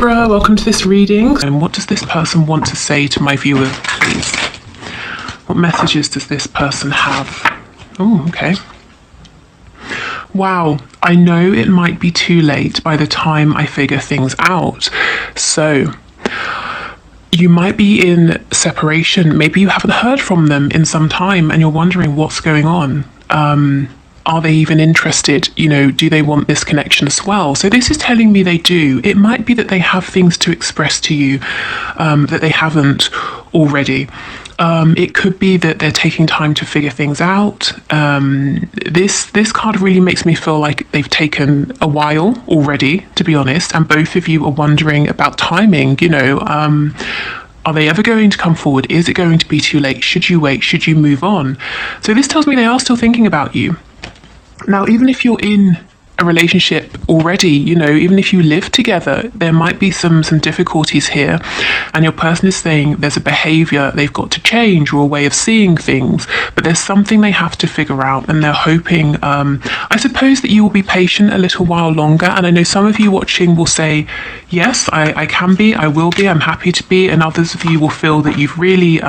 Libra, welcome to this reading. And what does this person want to say to my viewers, please? What messages does this person have? Oh, okay. Wow, I know it might be too late by the time I figure things out. So, you might be in separation. Maybe you haven't heard from them in some time and you're wondering what's going on. Are they even interested? You know, do they want this connection as well? So this is telling me they do. It might be that they have things to express to you that they haven't already. It could be that they're taking time to figure things out. This card really makes me feel like they've taken a while already, to be honest, and both of you are wondering about timing, you know. Are they ever going to come forward? Is it going to be too late? Should you wait? Should you move on? So this tells me they are still thinking about you. Now, even if you're in a relationship already, you know, even if you live together, there might be some difficulties here, and your person is saying there's a behavior they've got to change or a way of seeing things, but there's something they have to figure out, and they're hoping, I suppose, that you will be patient a little while longer. And I know some of you watching will say, yes, I can be, I will be, I'm happy to be, and others of you will feel that you've really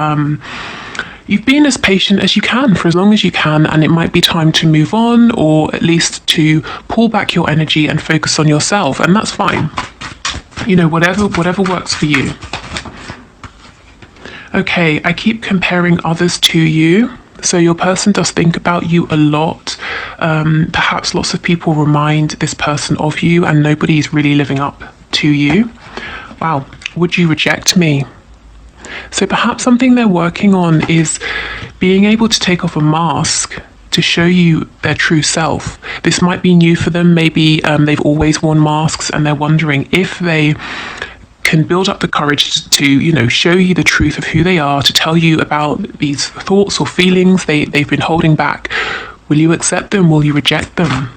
you've been as patient as you can for as long as you can, and it might be time to move on, or at least to pull back your energy and focus on yourself, and that's fine. You know, whatever works for you. Okay, I keep comparing others to you. So your person does think about you a lot. Perhaps lots of people remind this person of you, and nobody is really living up to you. Wow, would you reject me? So perhaps something they're working on is being able to take off a mask to show you their true self. This might be new for them. Maybe they've always worn masks and they're wondering if they can build up the courage to, you know, show you the truth of who they are, to tell you about these thoughts or feelings they've been holding back. Will you accept them? Will you reject them?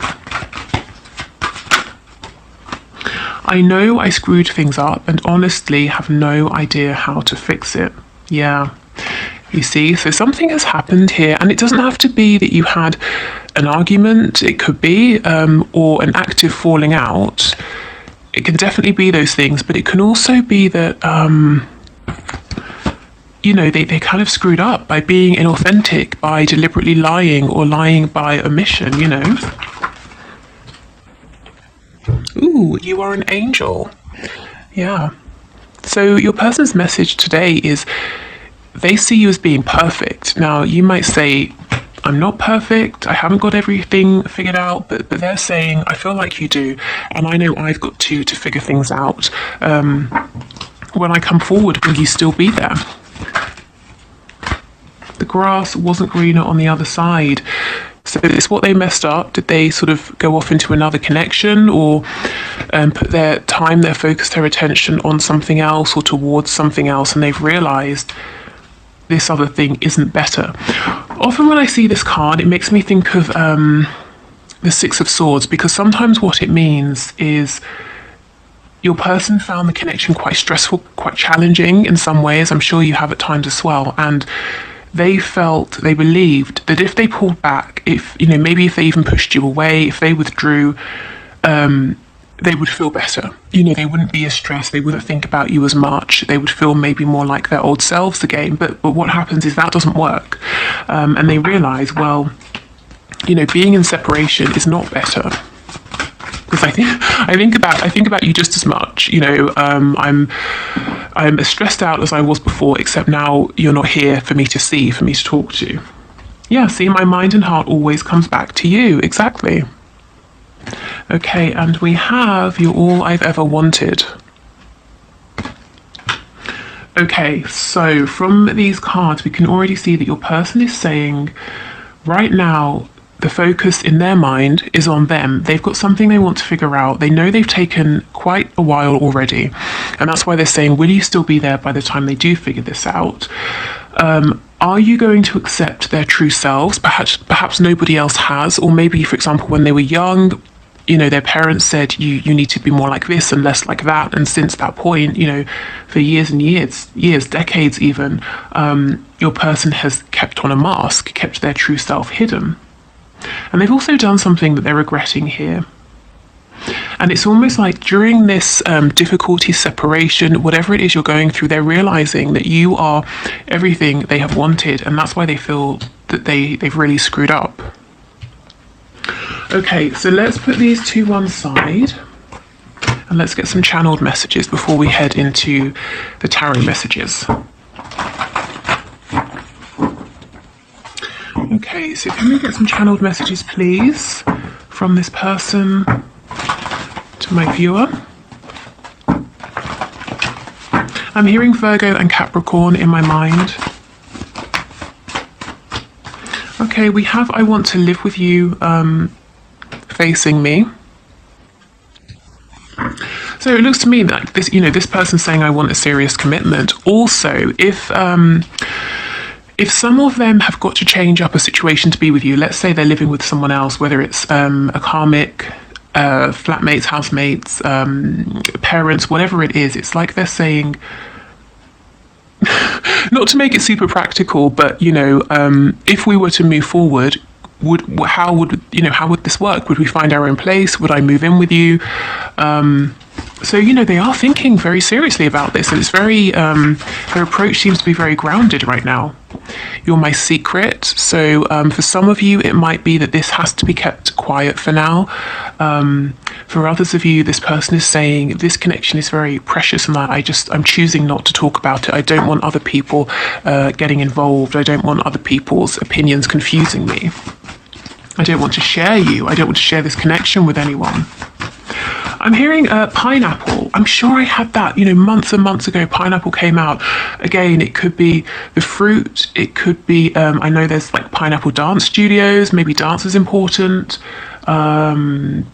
I know I screwed things up and honestly have no idea how to fix it. Yeah, you see, so something has happened here, and it doesn't have to be that you had an argument. It could be, or an active falling out. It can definitely be those things, but it can also be that, you know, they kind of screwed up by being inauthentic, by deliberately lying, or lying by omission, you know. Ooh, you are an angel. Yeah. So your person's message today is they see you as being perfect. Now, you might say, I'm not perfect, I haven't got everything figured out, but they're saying, I feel like you do, and I know I've got to figure things out. When I come forward, will you still be there? The grass wasn't greener on the other side. So is what they messed up? Did they sort of go off into another connection, or put their time, their focus, their attention on something else or towards something else, and they've realized this other thing isn't better? Often when I see this card, it makes me think of the Six of Swords, because sometimes what it means is your person found the connection quite stressful, quite challenging in some ways. I'm sure you have at times as well, and they believed that if they pulled back, if, you know, maybe if they even pushed you away, if they withdrew, they would feel better. You know, they wouldn't be as stressed, they wouldn't think about you as much, they would feel maybe more like their old selves again. But what happens is that doesn't work, and they realize, well, you know, being in separation is not better. Because I think about you just as much. You know, I'm as stressed out as I was before, except now you're not here for me to see, for me to talk to. Yeah, see, my mind and heart always comes back to you. Exactly. Okay, and we have You're All I've Ever Wanted. Okay, so from these cards, we can already see that your person is saying, right now, the focus in their mind is on them. They've got something they want to figure out. They know they've taken quite a while already, and that's why they're saying, will you still be there by the time they do figure this out? Are you going to accept their true selves? Perhaps nobody else has, or maybe, for example, when they were young, you know, their parents said, you need to be more like this and less like that, and since that point, you know, for years and years, decades even, your person has kept on a mask, kept their true self hidden. And they've also done something that they're regretting here. And it's almost like during this difficulty, separation, whatever it is you're going through, they're realizing that you are everything they have wanted, and that's why they feel that they've really screwed up. Okay, so let's put these to one side and let's get some channeled messages before we head into the tarot messages. Okay, so can we get some channeled messages, please, from this person to my viewer? I'm hearing Virgo and Capricorn in my mind. Okay, we have I want to live with you facing me. So it looks to me like this, this person's saying I want a serious commitment. Also, if some of them have got to change up a situation to be with you, let's say they're living with someone else, whether it's a karmic, flatmates, housemates, parents, whatever it is, it's like they're saying, not to make it super practical, but if we were to move forward, how would this work? Would we find our own place? Would I move in with you? So they are thinking very seriously about this, and it's very their approach seems to be very grounded right now. You're my secret. So for some of you, it might be that this has to be kept quiet for now. For others of you, this person is saying this connection is very precious, and I'm choosing not to talk about it. I don't want other people getting involved. I don't want other people's opinions confusing me. I don't want to share you. I don't want to share this connection with anyone. I'm hearing pineapple. I'm sure I had that, months and months ago. Pineapple came out. Again, it could be the fruit. It could be, I know there's like pineapple dance studios. Maybe dance is important. Pineapple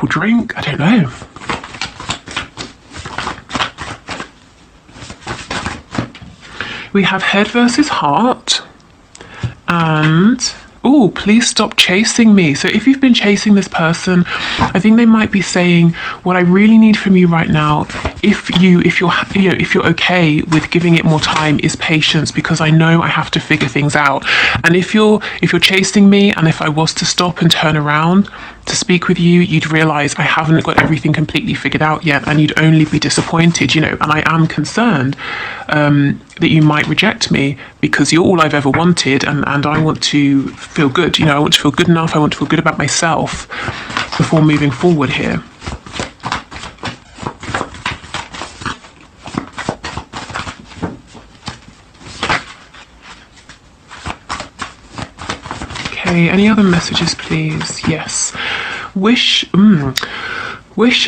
drink. I don't know. We have head versus heart. And oh, please stop chasing me. So if you've been chasing this person, I think they might be saying, what I really need from you right now, if you're okay with giving it more time, is patience, because I know I have to figure things out. And if you're chasing me, and if I was to stop and turn around to speak with you, you'd realize I haven't got everything completely figured out yet, and you'd only be disappointed, and I am concerned that you might reject me, because you're all I've ever wanted, and I want to feel good. I want to feel good enough. I want to feel good about myself before moving forward here. Okay, any other messages, please? Yes. Wish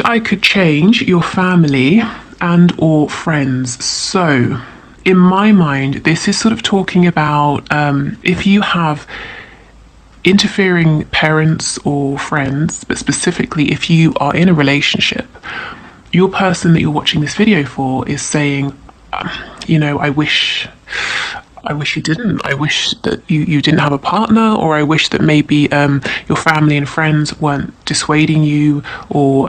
I could change your family and or friends. So in my mind, this is sort of talking about if you have interfering parents or friends, but specifically if you are in a relationship, your person that you're watching this video for is saying, I wish you didn't. I wish that you didn't have a partner, or I wish that maybe your family and friends weren't dissuading you, or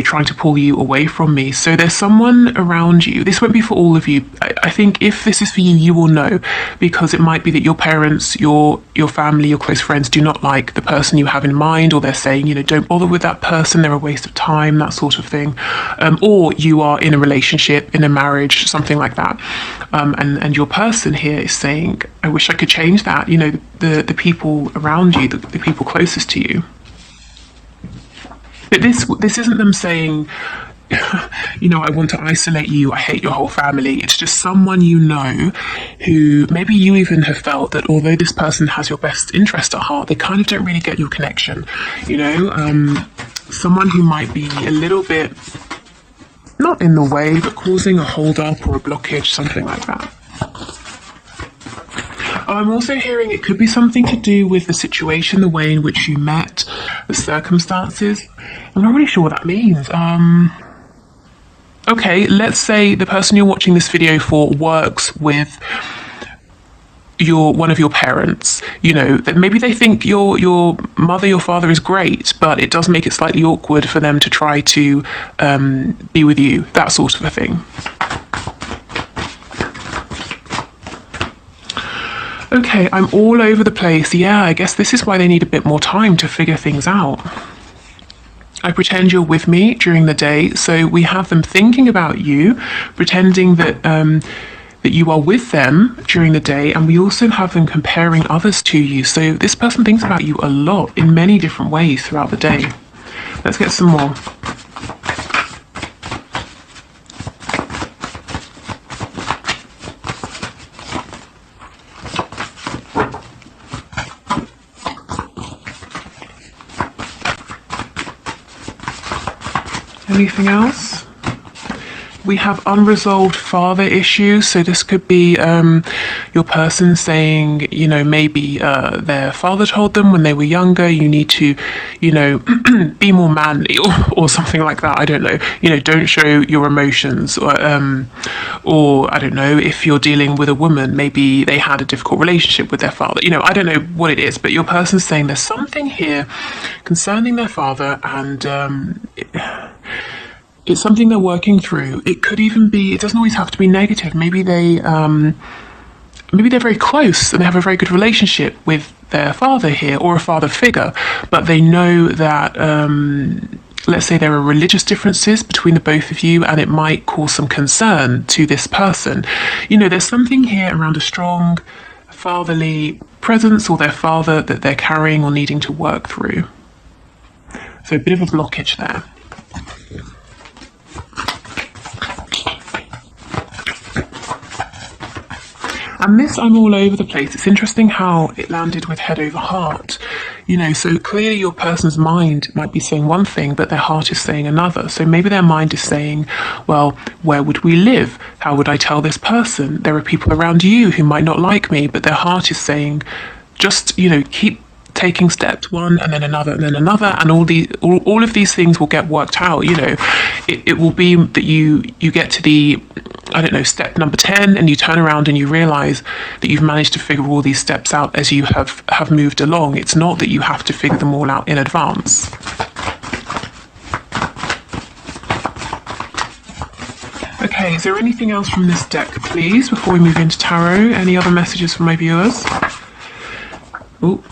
trying to pull you away from me. So there's someone around you. This won't be for all of you. I think if this is for you, you will know, because it might be that your parents, your family, your close friends do not like the person you have in mind, or they're saying, don't bother with that person, they're a waste of time, that sort of thing. Or you are in a relationship, in a marriage, something like that. And your person here is saying, I wish I could change that. The people around you, the people closest to you. But this isn't them saying, I want to isolate you, I hate your whole family. It's just someone who maybe you even have felt that although this person has your best interest at heart, they kind of don't really get your connection. Someone who might be a little bit, not in the way, but causing a hold up or a blockage, something like that. I'm also hearing it could be something to do with the situation, the way in which you met, the circumstances. I'm not really sure what that means. Okay, let's say the person you're watching this video for works with one of your parents. That maybe they think your mother, your father is great, but it does make it slightly awkward for them to try to be with you, that sort of a thing. Okay, I'm all over the place. Yeah, I guess this is why they need a bit more time to figure things out. I pretend you're with me during the day. So we have them thinking about you, pretending that that you are with them during the day, and we also have them comparing others to you. So this person thinks about you a lot in many different ways throughout the day. Let's get some more. Anything else? We have unresolved father issues. So this could be your person saying, you know, maybe their father told them when they were younger, you need to, you know, be more manly, or something like that. I don't know. You know, don't show your emotions, or I don't know, if you're dealing with a woman, maybe they had a difficult relationship with their father. You know, I don't know what it is, but your person's saying there's something here concerning their father, and it's something they're working through. It could even be, it doesn't always have to be negative. Maybe they're very close and they have a very good relationship with their father here, or a father figure, but they know that, let's say there are religious differences between the both of you, and it might cause some concern to this person. You know, there's something here around a strong fatherly presence, or their father that they're carrying or needing to work through. So a bit of a blockage there. And this, I'm all over the place. It's interesting how it landed with head over heart. You know, so clearly your person's mind might be saying one thing, but their heart is saying another. So maybe their mind is saying, well, where would we live? How would I tell this person? There are people around you who might not like me, but their heart is saying, just, you know, keep taking steps, one and then another and then another, and all of these things will get worked out. You know, it will be that you get to the, I don't know, step number 10, and you turn around and you realize that you've managed to figure all these steps out as you have moved along. It's not that you have to figure them all out in advance. Okay, is there anything else from this deck, please, before we move into tarot? Any other messages from my viewers? Oh,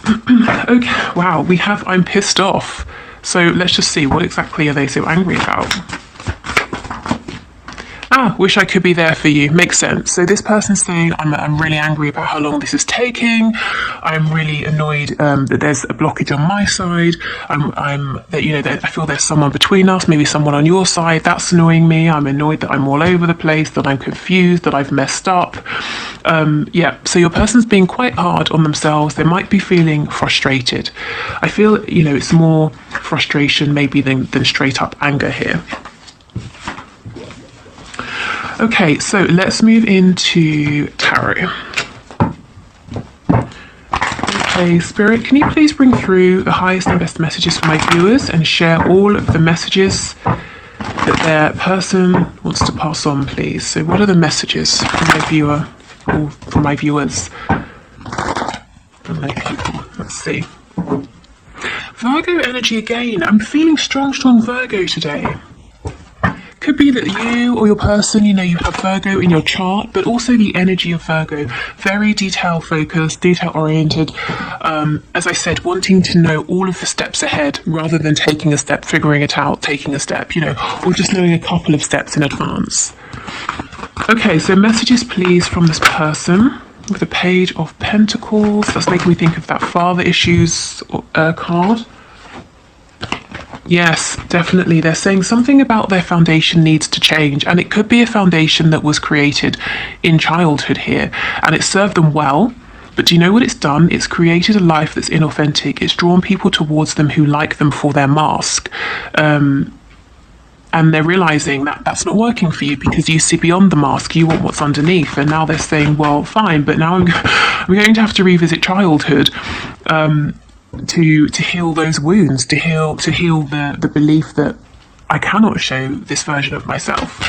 okay, wow, we have I'm pissed off. So let's just see, what exactly are they so angry about? Wish I could be there for you. Makes sense. So this person's saying, I'm really angry about how long this is taking. I'm really annoyed that there's a blockage on my side. I feel there's someone between us, maybe someone on your side. That's annoying me. I'm annoyed that I'm all over the place, that I'm confused, that I've messed up. So your person's being quite hard on themselves. They might be feeling frustrated. I feel, you know, it's more frustration maybe than straight up anger here. Okay, so let's move into tarot. Okay, Spirit, can you please bring through the highest and best messages for my viewers and share all of the messages that their person wants to pass on, please? So what are the messages from my viewer, or from my viewers? From my people. Let's see. Virgo energy again. I'm feeling strong Virgo today. Could be that you or your person, you know, you have Virgo in your chart, but also the energy of Virgo, very detail focused, detail oriented, as I said, wanting to know all of the steps ahead rather than taking a step, figuring it out, taking a step, you know, or just knowing a couple of steps in advance. Okay, so messages please from this person with the Page of Pentacles. That's making me think of that father issues card. Yes, definitely. They're saying something about their foundation needs to change, and it could be a foundation that was created in childhood here, and it served them well. But do you know what it's done? It's created a life that's inauthentic. It's drawn people towards them who like them for their mask. And they're realizing that that's not working for you because you see beyond the mask, you want what's underneath. And now they're saying, well, fine, but now I'm going to have to revisit childhood. To heal those wounds, to heal the belief that I cannot show this version of myself.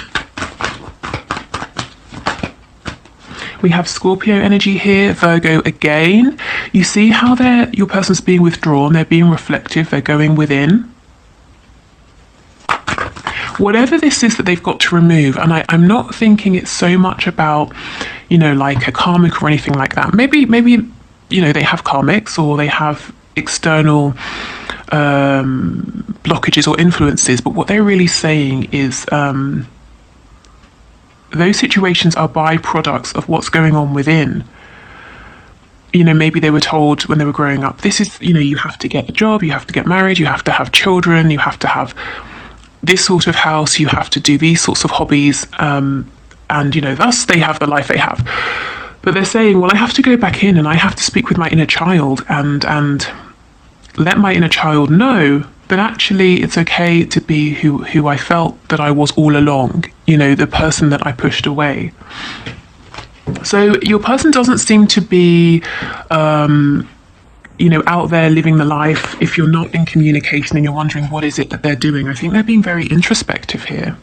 We have Scorpio energy here, Virgo again. You see how your person's being withdrawn, they're being reflective, they're going within. Whatever this is that they've got to remove, and I'm not thinking it's so much about, you know, like a karmic or anything like that. Maybe, you know, they have karmics or they have external blockages or influences. But what they're really saying is those situations are byproducts of what's going on within. Maybe they were told when they were growing up, this is, you have to get a job, you have to get married, you have to have children, you have to have this sort of house, you have to do these sorts of hobbies, and thus they have the life they have. But they're saying, well, I have to go back in and I have to speak with my inner child and let my inner child know that actually it's okay to be who I felt that I was all along, the person that I pushed away. So your person doesn't seem to be out there living the life. If you're not in communication and you're wondering what is it that they're doing, I think they're being very introspective here.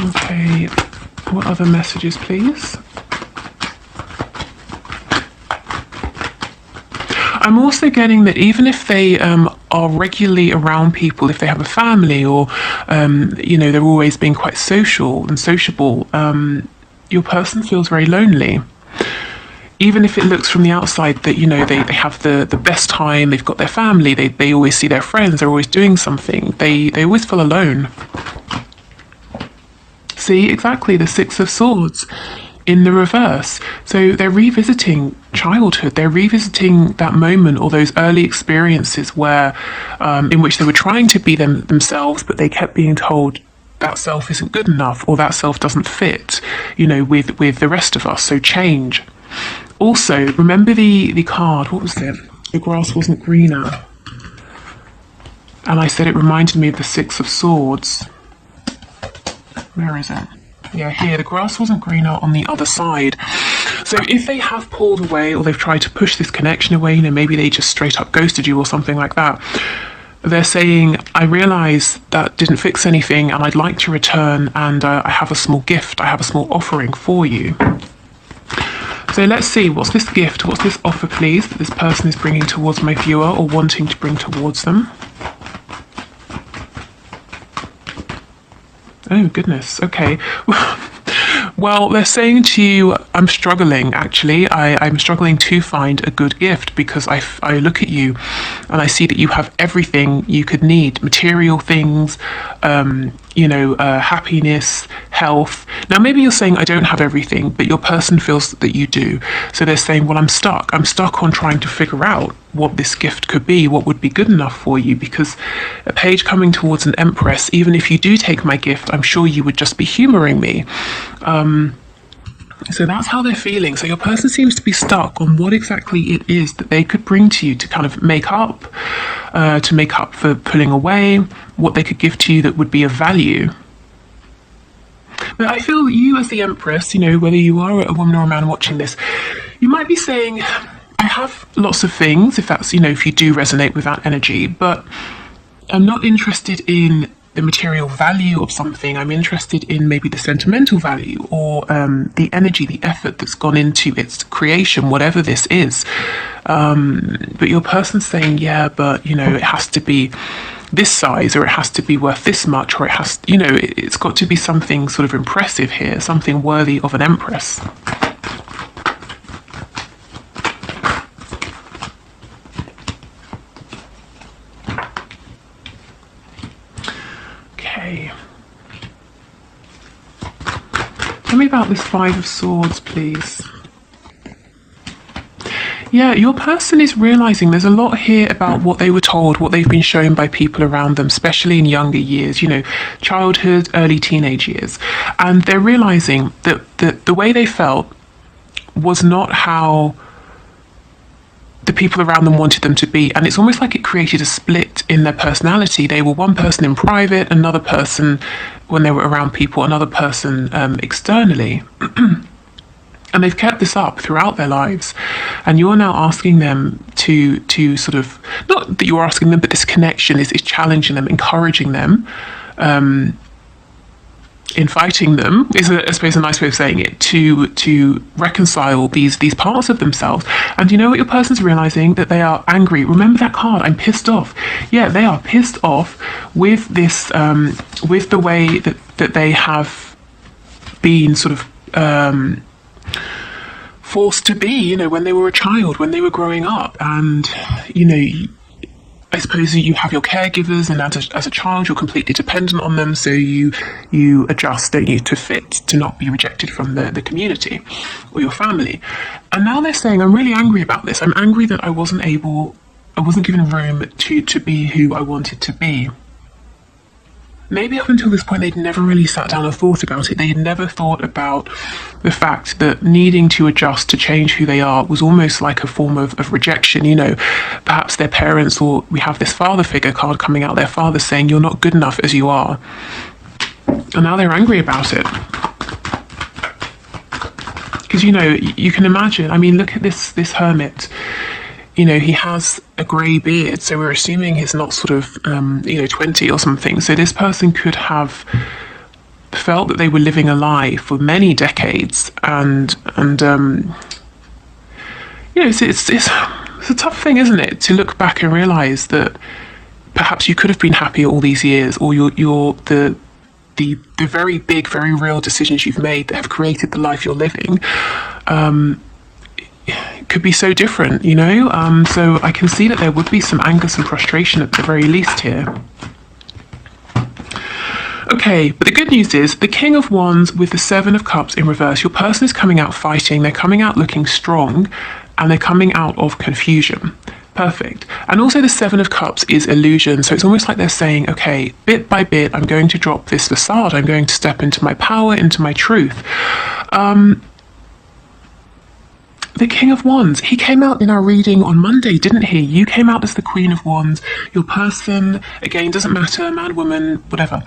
Okay, what other messages, please? I'm also getting that even if they are regularly around people, if they have a family or, they're always being quite social and sociable, your person feels very lonely. Even if it looks from the outside that, they have the best time, they've got their family, they always see their friends, they're always doing something, they always feel alone. See, exactly, the Six of Swords in the reverse. So they're revisiting childhood, they're revisiting that moment or those early experiences where, in which they were trying to be themselves, but they kept being told, that self isn't good enough, or that self doesn't fit, with the rest of us, so change. Also, remember the card, what was it? The grass wasn't greener. And I said it reminded me of the Six of Swords. Where is it? Yeah, here, the grass wasn't greener on the other side. So if they have pulled away or they've tried to push this connection away, maybe they just straight up ghosted you or something like that, they're saying, I realise that didn't fix anything and I'd like to return, and I have a small gift, I have a small offering for you. So let's see, what's this gift, what's this offer, please, that this person is bringing towards my viewer or wanting to bring towards them? Oh, goodness, okay. Well, they're saying to you, I'm struggling, actually. I'm struggling to find a good gift because I look at you and I see that you have everything you could need. Material things, happiness, health. Now, maybe you're saying, I don't have everything, but your person feels that you do. So they're saying, well, I'm stuck. I'm stuck on trying to figure out what this gift could be, what would be good enough for you, because a page coming towards an Empress, even if you do take my gift, I'm sure you would just be humouring me. So that's how they're feeling. So your person seems to be stuck on what exactly it is that they could bring to you to kind of make up for pulling away, what they could give to you that would be of value. But I feel that you as the Empress, whether you are a woman or a man watching this, you might be saying, I have lots of things, if that's, if you do resonate with that energy, but I'm not interested in the material value of something. I'm interested in maybe the sentimental value or the energy, the effort that's gone into its creation, whatever this is. But your person's saying, yeah, but, it has to be this size, or it has to be worth this much, or it has, it's got to be something sort of impressive here, something worthy of an Empress. Okay. Tell me about this Five of Swords, please. Yeah, your person is realising there's a lot here about what they were told, what they've been shown by people around them, especially in younger years, childhood, early teenage years. And they're realising that the way they felt was not how the people around them wanted them to be. And it's almost like it created a split in their personality. They were one person in private, another person when they were around people, another person externally. And they've kept this up throughout their lives. And you're now asking them to sort of, not that you're asking them, but this connection is challenging them, encouraging them, inviting them, is I suppose a nice way of saying it, to reconcile these parts of themselves. And you know what your person's realizing? That they are angry. Remember that card, I'm pissed off. Yeah, they are pissed off with this, with the way that they have been sort of forced to be, when they were a child, when they were growing up. And, I suppose you have your caregivers, and as a child, you're completely dependent on them. So you adjust, don't you, to fit, to not be rejected from the community or your family. And now they're saying, I'm really angry about this. I'm angry that I wasn't given room to be who I wanted to be. Maybe up until this point, they'd never really sat down and thought about it. They had never thought about the fact that needing to adjust to change who they are was almost like a form of rejection. Perhaps their parents, or we have this father figure card coming out, their father saying, you're not good enough as you are. And now they're angry about it. Because, you can imagine, look at this hermit. He has a grey beard, so we're assuming he's not sort of, 20 or something. So this person could have felt that they were living a lie for many decades, and it's a tough thing, isn't it, to look back and realise that perhaps you could have been happy all these years, or the very big, very real decisions you've made that have created the life you're living. Could be so different, so I can see that there would be some anger, some frustration at the very least here. Okay, but the good news is the King of Wands with the Seven of Cups in reverse. Your person is coming out fighting, they're coming out looking strong, and they're coming out of confusion. Perfect. And also the Seven of Cups is illusion, so it's almost like they're saying, okay, bit by bit, I'm going to drop this facade, I'm going to step into my power, into my truth. The King of Wands, he came out in our reading on Monday, didn't he? You came out as the Queen of Wands. Your person, again, doesn't matter, man, woman, whatever,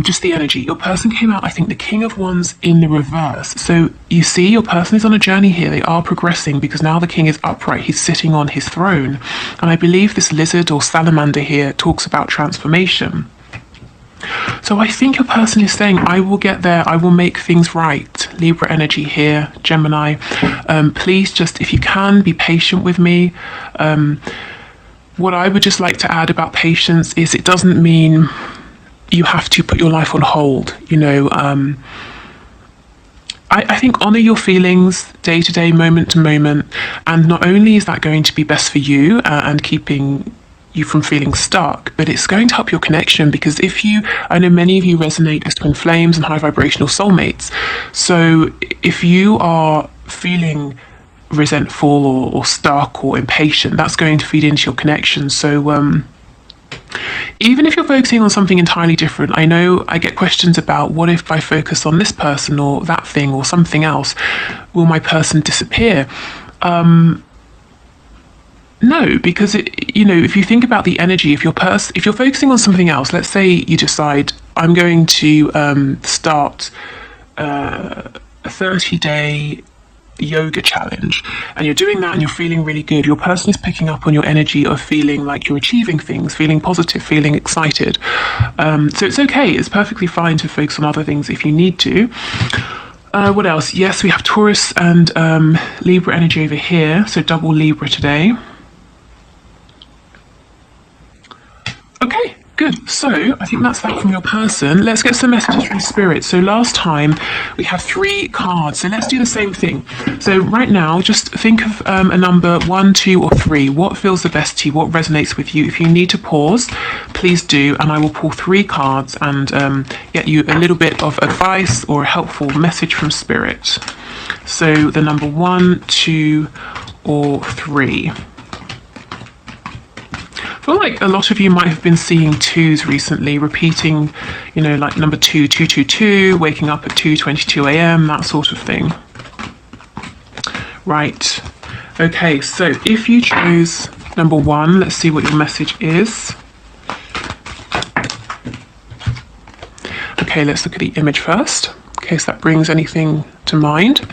just the energy. Your person came out, I think, the King of Wands in the reverse. So you see, your person is on a journey here. They are progressing because now the King is upright. He's sitting on his throne. And I believe this lizard or salamander here talks about transformation. So I think your person is saying, I will get there, I will make things right. Libra energy here, Gemini. Please just, if you can, be patient with me. What I would just like to add about patience is it doesn't mean you have to put your life on hold. I think honour your feelings day to day, moment to moment. And not only is that going to be best for you and keeping you from feeling stuck, but it's going to help your connection, because I know many of you resonate as twin flames and high vibrational soulmates. So if you are feeling resentful or stuck or impatient, that's going to feed into your connection. So even if you're focusing on something entirely different, I know I get questions about, what if I focus on this person or that thing or something else? Will my person disappear? No, because if you think about the energy, if you're focusing on something else, let's say you decide, I'm going to start a 30-day yoga challenge, and you're doing that and you're feeling really good. Your person is picking up on your energy of feeling like you're achieving things, feeling positive, feeling excited. So it's okay. It's perfectly fine to focus on other things if you need to. What else? Yes, we have Taurus and Libra energy over here, so double Libra today. Okay, good. So I think that's that from your person. Let's get some messages from Spirit. So last time we had 3 cards, so let's do the same thing. So right now, just think of a number 1, 2 or 3. What feels the best to you? What resonates with you? If you need to pause, please do, and I will pull 3 cards and get you a little bit of advice or a helpful message from Spirit. So the number 1, 2 or 3. I feel like a lot of you might have been seeing 2s recently, repeating, like number 2, 222, waking up at 2:22 a.m., that sort of thing. Right. Okay, so if you chose number 1, let's see what your message is. Okay, let's look at the image first, in case that brings anything to mind.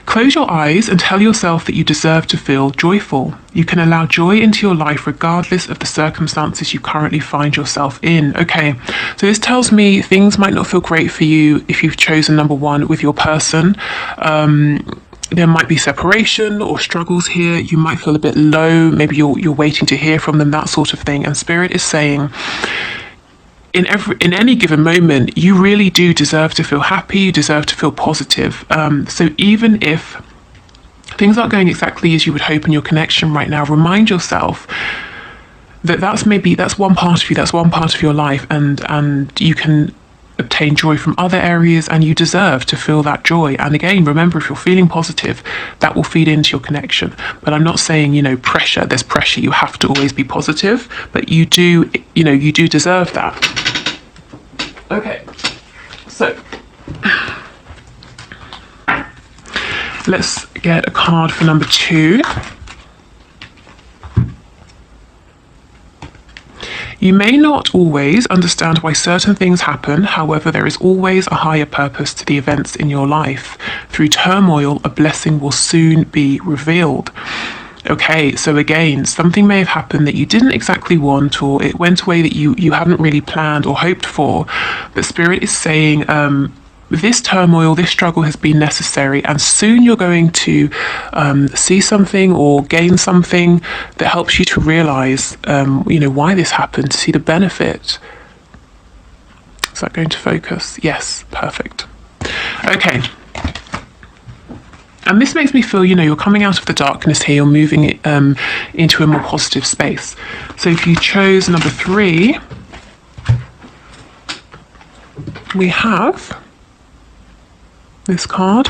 Close your eyes and tell yourself that you deserve to feel joyful. You can allow joy into your life regardless of the circumstances you currently find yourself in. Okay, so this tells me things might not feel great for you if you've chosen number 1 with your person. There might be separation or struggles here. You might feel a bit low. Maybe you're waiting to hear from them, that sort of thing. And Spirit is saying, in any given moment, you really do deserve to feel happy, you deserve to feel positive. So even if things aren't going exactly as you would hope in your connection right now, remind yourself that that's one part of you, that's one part of your life, and you can obtain joy from other areas, and you deserve to feel that joy. And again, remember, if you're feeling positive, that will feed into your connection. But I'm not saying, pressure, there's pressure, you have to always be positive, but you do deserve that. Okay, so let's get a card for number 2. You may not always understand why certain things happen, however, there is always a higher purpose to the events in your life. Through turmoil, a blessing will soon be revealed. Okay, so again, something may have happened that you didn't exactly want, or it went away that you hadn't really planned or hoped for, but Spirit is saying, this turmoil, this struggle has been necessary, and soon you're going to see something or gain something that helps you to realize, why this happened, to see the benefit. Is that going to focus? Yes, perfect. Okay. And this makes me feel, you're coming out of the darkness here, you're moving into a more positive space. So if you chose number 3, we have this card.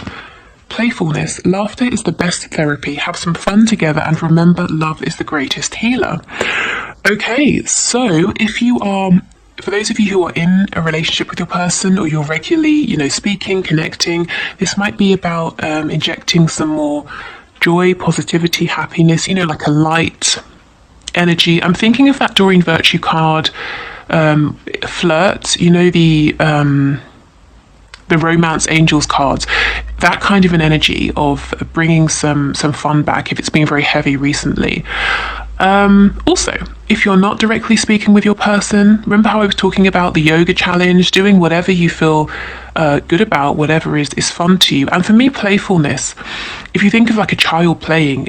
Playfulness. Laughter is the best therapy. Have some fun together, and remember, love is the greatest healer. Okay, so if you are, for those of you who are in a relationship with your person, or you're regularly, speaking, connecting, this might be about injecting some more joy, positivity, happiness, like a light energy. I'm thinking of that Doreen Virtue card, flirt, the romance angels cards, that kind of an energy of bringing some fun back if it's been very heavy recently. Also, if you're not directly speaking with your person, remember how I was talking about the yoga challenge, doing whatever you feel good about, whatever is fun to you. And for me, playfulness, if you think of like a child playing,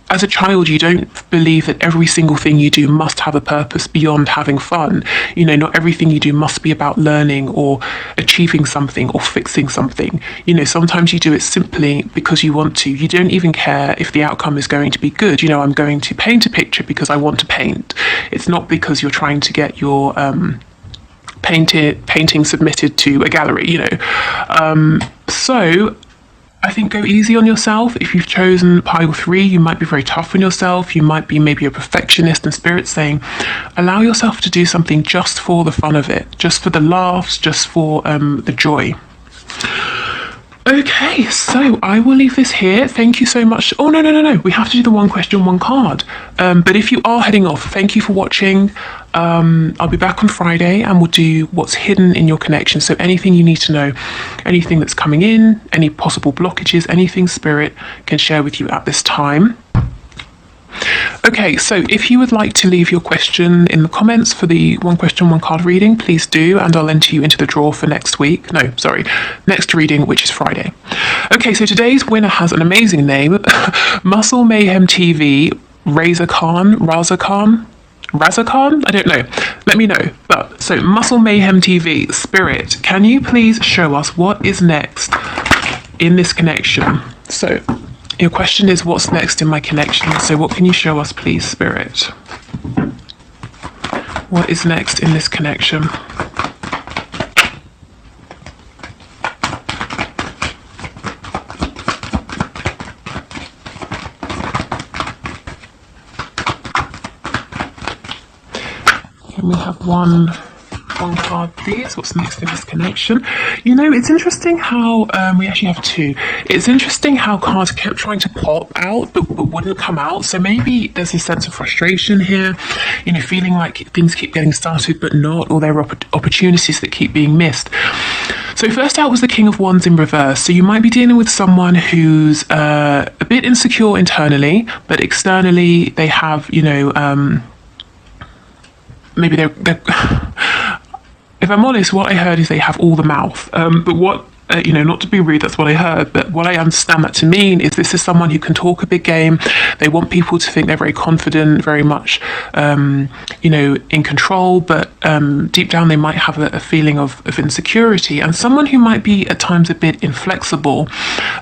as a child, you don't believe that every single thing you do must have a purpose beyond having fun. Not everything you do must be about learning or achieving something or fixing something. Sometimes you do it simply because you want to. You don't even care if the outcome is going to be good. I'm going to paint a picture because I want to paint. It's not because you're trying to get your painting submitted to a gallery, So I think go easy on yourself. If you've chosen pile 3, you might be very tough on yourself. You might be maybe a perfectionist, and Spirit's saying, allow yourself to do something just for the fun of it, just for the laughs, just for the joy. Okay, so I will leave this here. Thank you so much. Oh, no. We have to do the one question, one card. But if you are heading off, thank you for watching. I'll be back on Friday, and we'll do what's hidden in your connection. So anything you need to know, anything that's coming in, any possible blockages, anything Spirit can share with you at this time. Okay, so if you would like to leave your question in the comments for the one question, one card reading, please do, and I'll enter you into the draw for next reading, which is Friday. Okay, so today's winner has an amazing name, Muscle Mayhem TV, Raza Khan, I don't know. Let me know. But so Muscle Mayhem TV, Spirit, can you please show us what is next in this connection? So your question is, what's next in my connection? So what can you show us, please, Spirit? What is next in this connection? Can we have one card, please? What's next in this connection? It's interesting how we actually have 2. It's interesting how cards kept trying to pop out but wouldn't come out. So maybe there's a sense of frustration here, feeling like things keep getting started but not, or there are opportunities that keep being missed. So first out was the King of Wands in reverse. So you might be dealing with someone who's a bit insecure internally, but externally they have, maybe they're if I'm honest, what I heard is they have all the mouth. But what not to be rude, that's what I heard, but what I understand that to mean is this is someone who can talk a big game. They want people to think they're very confident, very much, in control, but deep down they might have a feeling of insecurity, and someone who might be at times a bit inflexible,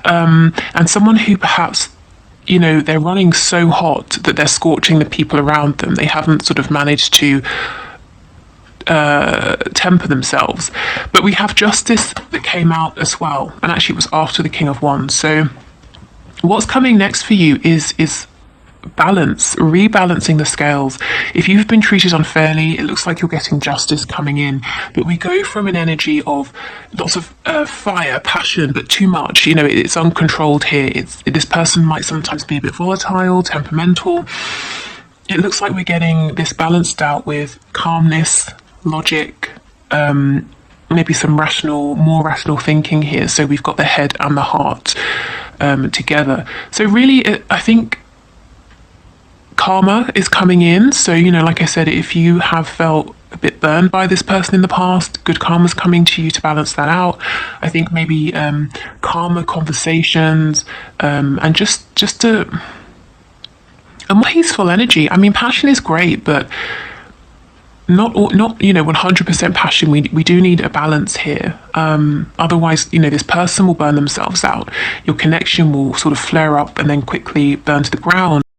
and someone who perhaps they're running so hot that they're scorching the people around them. They haven't sort of managed to temper themselves. But we have justice that came out as well, and actually it was after the King of Wands. So what's coming next for you is balance, rebalancing the scales. If you've been treated unfairly, it looks like you're getting justice coming in. But we go from an energy of lots of fire, passion, but too much. It's uncontrolled here. This person might sometimes be a bit volatile, temperamental. It looks like we're getting this balanced out with calmness, logic, maybe some more rational thinking here. So we've got the head and the heart together. So really, I think karma is coming in. So, like I said, if you have felt a bit burned by this person in the past, good karma's coming to you to balance that out. I think maybe karma conversations, and just a more peaceful energy. I mean, passion is great, but not 100% passion. We do need a balance here. Otherwise, this person will burn themselves out. Your connection will sort of flare up and then quickly burn to the ground.